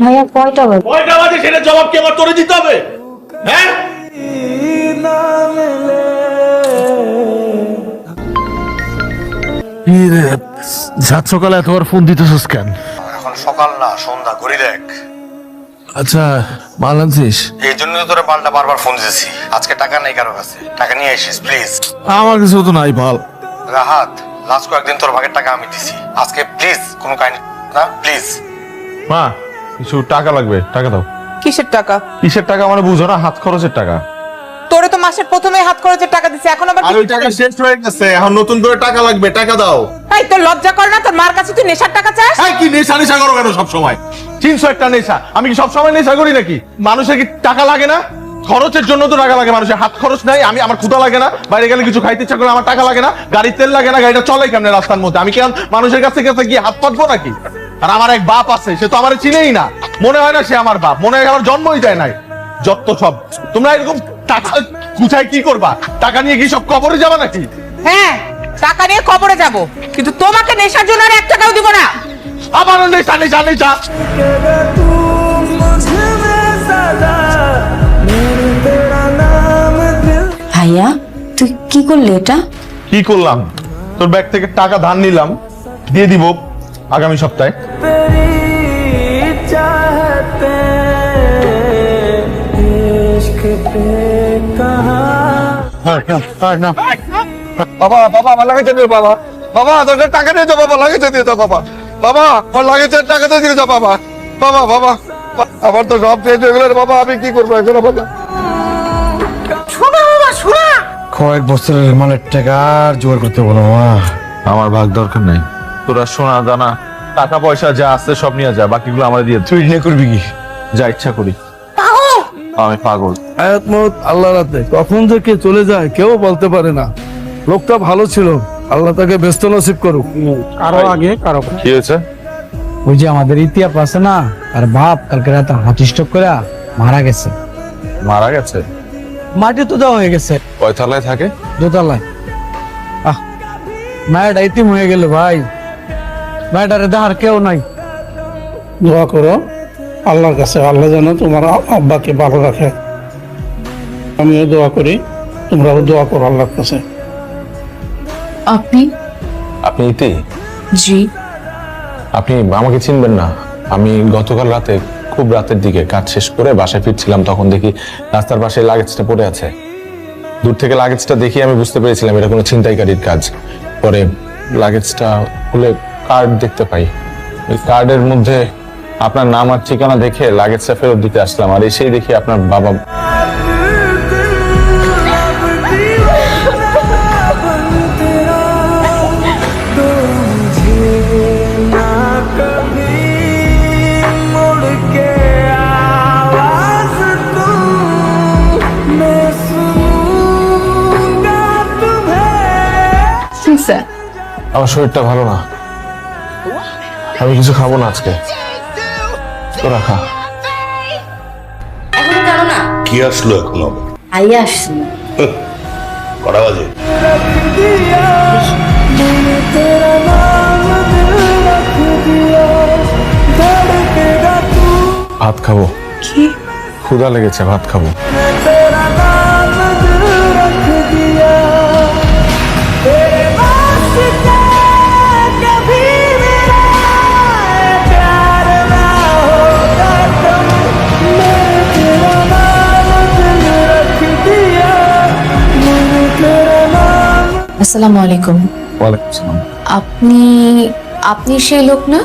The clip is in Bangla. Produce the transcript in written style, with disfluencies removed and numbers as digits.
ভাইয়া কয়টা বাজে? কয়টা বাজে সেটা জবাব কি আমার তোরে দিতে হবে? হ্যাঁ, সাত সকালে এতবার ফোন দিতেছিস কেন? এখন সকাল না, সন্ধ্যা, ঘড়ি দেখ। আচ্ছা মাল আনছিস? এই জন্য তো তোরা পাল্টা বারবার ফোন দিয়েছি। আজকে টাকা নেই কারো কাছে, টাকা নিয়ে আসিস প্লিজ। আমার কাছে তো নাই ভাল। রাহাত, লাস্ট কয়েকদিন তোর ভাগের টাকা আমি দিছি, আজকে প্লিজ কোনো কাহিনী না, প্লিজ। মা, কিছু টাকা লাগবে, টাকা দাও। কিসের টাকা? কিসের টাকা মানে বুঝো না? হাত খরচের টাকা। তোরে তো মাসের প্রথমে হাত খরচের টাকা দিছি, এখন আবার আর ওই টাকা শেষ হয়ে গেছে, এখন নতুন করে টাকা লাগবে, টাকা দাও। এই তোর লজ্জা করে না? তোর মার কাছে তুই নেশার টাকা চাস? হ্যাঁ, কি নেশা নেশা করো কেন সব সময়? 300 একটা নেশা, আমি কি সবসময় নেশা করি নাকি? মানুষের কি টাকা লাগে না? খরচের জন্য তো টাকা লাগে, মানুষের হাত খরচ নাই। আমার ক্ষুধা লাগে না, বাইরে গেলে কিছু খাইতে ইচ্ছা করে আমার টাকা লাগে না, গাড়ির তেল লাগে না, গাড়িটা চলে কেমনে রাস্তার মধ্যে? আমি কেন মানুষের কাছে কাছে গিয়ে হাত পাতবো নাকি? আর আমার এক বাপ আছে, সে তো আমার চিনেই না, মনে হয় না সে আমার বাপ, মনে হয় আমার জন্মই দেয় নাই। যত সব তোমরা এরকম টাকা গুছাই কি করবা? টাকা নিয়ে কি সব কবরে যাবা নাকি? হ্যাঁ, টাকা নিয়ে কবরে যাব, কিন্তু তোমাকে নেশার জন্য আর 1 টাকাও দিব না। আবার নেশা নেশা নেশা। ভাইয়া তুই কি করলি এটা? কি করলাম? তোর ব্যাগ থেকে টাকা ধার নিলাম, দিয়ে দিব আগামী সপ্তাহে। বাবা বাবা আমার লাগাইতে দিও বাবা। বাবা তোদের টাকা দিয়ে যাও বাবা, লাগাইতে দিয়ে যাও বাবা। বাবা আমার লাগাইতে টাকাতে দিয়ে যাও বাবা। বাবা বাবা আমার তো সব পেয়ে গেল বাবা, আমি কি করবো এখন বাবা? কয়েক বছরের মানে টাকা আর জোগাড় করতে বলো মা। আমার ভাগ দরকার নাই, তোরা সোনা দানা টাকা পয়সা যা আছে সব নিয়ে যা, বাকিগুলো আমার দিয়ে তুই নিয়ে করবি কি? যা ইচ্ছা করি। আমি পাগল। হায়াত মত আল্লাহর হাতে, কখন যে কে চলে যায় কেউ বলতে পারে না। লোকটা ভালো ছিল, আল্লাহ তাকে ব্যস্ত নসিব করুক। কারো আগে কারো কি হয়েছে? ওই যে আমাদের ইতিহাস আছে না, আর বাপ কালকে রাতে হার্ট স্ট্রোক করে মারা গেছে। মারা গেছে? মাটি তো দেওয়া হয়ে গেছে, কয় তলায় থাকে? দোতলায়। মায়ের ইতিম হয়ে গেল ভাই, মায়ের দেখার কেউ নাই। দোয়া করো আল্লাহর কাছে, আল্লাহ যেন তোমার আব্বাকে ভালো রাখে। আমিও দোয়া করি, তোমরাও দোয়া করো আল্লাহর কাছে। আপনি? আপনি ইতি? জি। আপনি আমাকে চিনবেন না। আমি গতকাল রাতে খুব রাতের দিকে কাজ শেষ করে বাসায় ফিরছিলাম, তখন দেখি রাস্তার পাশে লাগেজটা পড়ে আছে। দূর থেকে লাগেজটা দেখি আমি বুঝতে পেরেছিলাম এটা কোনো ছিনতাইকারীর কাজ। পরে লাগেজটা খুলে কার্ড দেখতে পাই, ওই কার্ডের মধ্যে আপনার নাম আর ঠিকানা দেখে লাগেজটা ফেরত দিতে আসলাম, আর এসেই দেখি আপনার বাবা। আমার শরীরটা ভালো না, আমি কিছু খাবো না আজকে, তোরা খা। এখনো জানো না? কি আসলো এখন হবে? ভাইয়া আসছি। কটা বাজে? ভাত খাবো। কি? ক্ষুধা লেগেছে, ভাত খাবো। আসসালামু আলাইকুম। ওয়ালাইকুম আসসালাম। আপনি সেই লোক না?